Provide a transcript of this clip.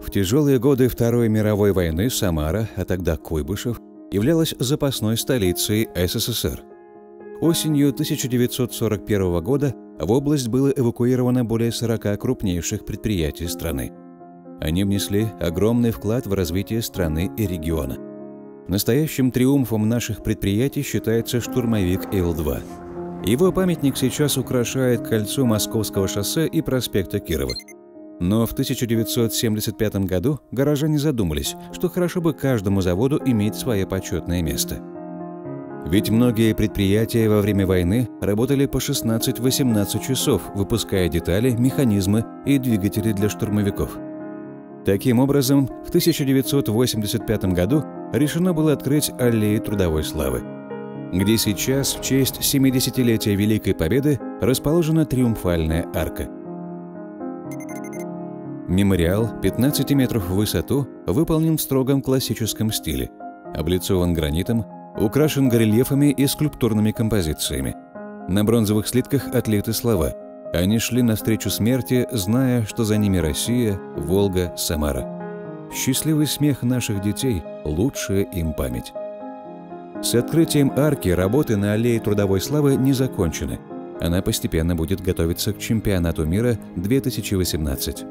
В тяжелые годы Второй мировой войны Самара, а тогда Куйбышев, являлась запасной столицей СССР. Осенью 1941 года в область было эвакуировано более 40 крупнейших предприятий страны. Они внесли огромный вклад в развитие страны и региона. Настоящим триумфом наших предприятий считается штурмовик Ил-2. Его памятник сейчас украшает кольцо Московского шоссе и проспекта Кирова. Но в 1975 году горожане задумались, что хорошо бы каждому заводу иметь свое почетное место. Ведь многие предприятия во время войны работали по 16-18 часов, выпуская детали, механизмы и двигатели для штурмовиков. Таким образом, в 1985 году решено было открыть аллею Трудовой славы, где сейчас в честь 70-летия Великой Победы расположена Триумфальная арка. Мемориал 15 метров в высоту выполнен в строгом классическом стиле, облицован гранитом, украшен горельефами и скульптурными композициями. На бронзовых слитках отлиты слова: «Они шли навстречу смерти, зная, что за ними Россия, Волга, Самара. Счастливый смех наших детей – лучшая им память». С открытием арки работы на аллее Трудовой славы не закончены. Она постепенно будет готовиться к чемпионату мира 2018.